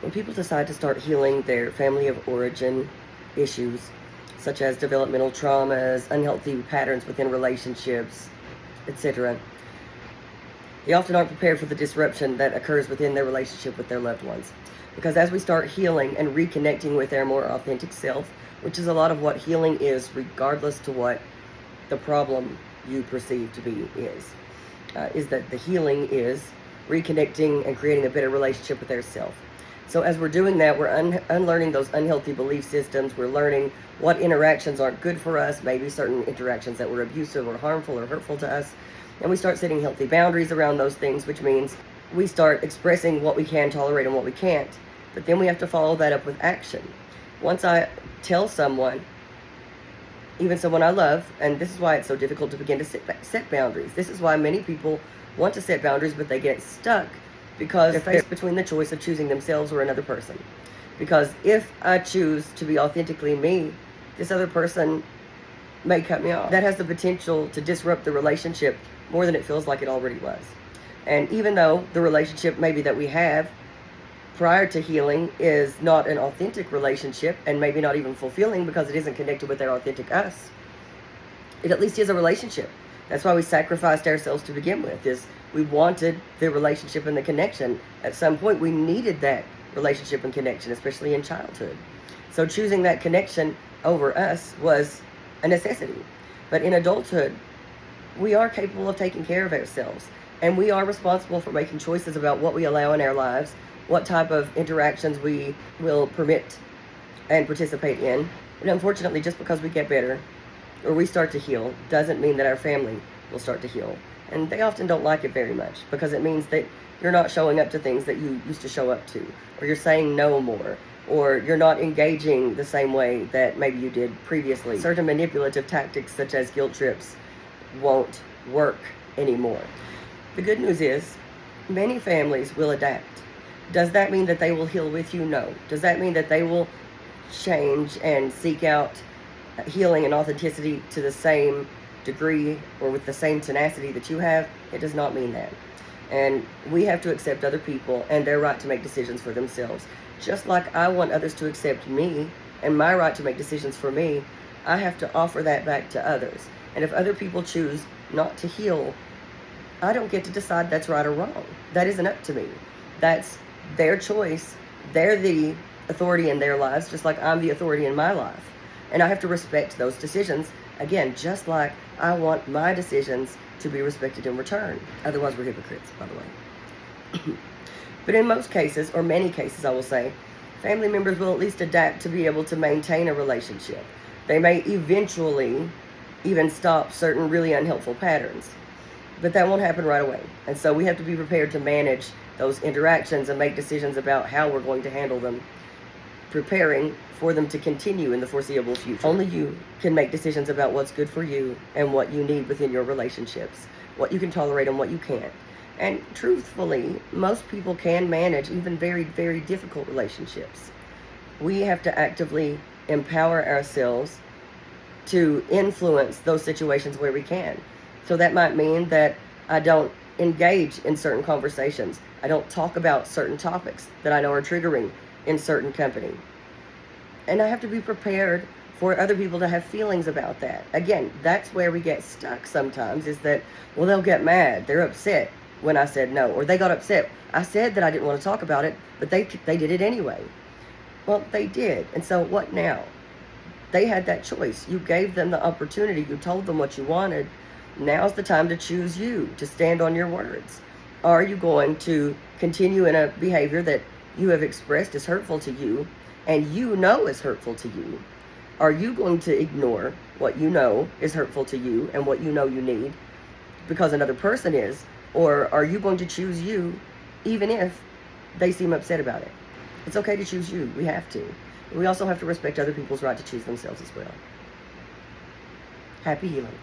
When people decide to start healing their family of origin issues, such as developmental traumas, unhealthy patterns within relationships, etc., they often aren't prepared for the disruption that occurs within their relationship with their loved ones. Because as we start healing and reconnecting with our more authentic self, which is a lot of what healing is, regardless to what the problem you perceive to be is that the healing is reconnecting and creating a better relationship with ourself. So as we're doing that, we're unlearning those unhealthy belief systems. We're learning what interactions aren't good for us, maybe certain interactions that were abusive or harmful or hurtful to us. And we start setting healthy boundaries around those things, which means we start expressing what we can tolerate and what we can't. But then we have to follow that up with action. Once I tell someone, even someone I love, and this is why it's so difficult to begin to set boundaries. This is why many people want to set boundaries, but they get stuck because they're faced between the choice of choosing themselves or another person. Because if I choose to be authentically me, this other person may cut me off. That has the potential to disrupt the relationship more than it feels like it already was. And even though the relationship maybe that we have prior to healing is not an authentic relationship and maybe not even fulfilling because it isn't connected with our authentic us, it at least is a relationship. That's why we sacrificed ourselves to begin with, is we wanted the relationship and the connection. At some point we needed that relationship and connection, especially in childhood. So choosing that connection over us was a necessity. But in adulthood, we are capable of taking care of ourselves, and we are responsible for making choices about what we allow in our lives, what type of interactions we will permit and participate in. And unfortunately, just because we get better or we start to heal doesn't mean that our family will start to heal. And they often don't like it very much because it means that you're not showing up to things that you used to show up to, or you're saying no more, or you're not engaging the same way that maybe you did previously. Certain manipulative tactics such as guilt trips won't work anymore. The good news is many families will adapt. Does that mean that they will heal with you? No. Does that mean that they will change and seek out healing and authenticity to the same degree or with the same tenacity that you have? It does not mean that. And we have to accept other people and their right to make decisions for themselves. Just like I want others to accept me and my right to make decisions for me, I have to offer that back to others. And if other people choose not to heal, I don't get to decide that's right or wrong. That isn't up to me. That's their choice. They're the authority in their lives, just like I'm the authority in my life. And I have to respect those decisions, again, just like I want my decisions to be respected in return. Otherwise, we're hypocrites, by the way. But in most cases, or many cases, I will say, family members will at least adapt to be able to maintain a relationship. They may eventually even stop certain really unhelpful patterns, but that won't happen right away. And so we have to be prepared to manage those interactions and make decisions about how we're going to handle them, preparing for them to continue in the foreseeable future. Only you can make decisions about what's good for you and what you need within your relationships, what you can tolerate and what you can't. And truthfully, most people can manage even very, very difficult relationships. We have to actively empower ourselves to influence those situations where we can. So that might mean that I don't engage in certain conversations. I don't talk about certain topics that I know are triggering in certain company. And I have to be prepared for other people to have feelings about that. Again, that's where we get stuck sometimes, is that, well, they'll get mad. They're upset when I said no, or they got upset. I said that I didn't want to talk about it, but they did it anyway. Well, they did. And so what now? They had that choice. You gave them the opportunity. You told them what you wanted. Now's the time to choose you, to stand on your words. Are you going to continue in a behavior that you have expressed is hurtful to you and you know is hurtful to you? Are you going to ignore what you know is hurtful to you and what you know you need because another person is? Or are you going to choose you even if they seem upset about it? It's okay to choose you. We have to. We also have to respect other people's right to choose themselves as well. Happy healing.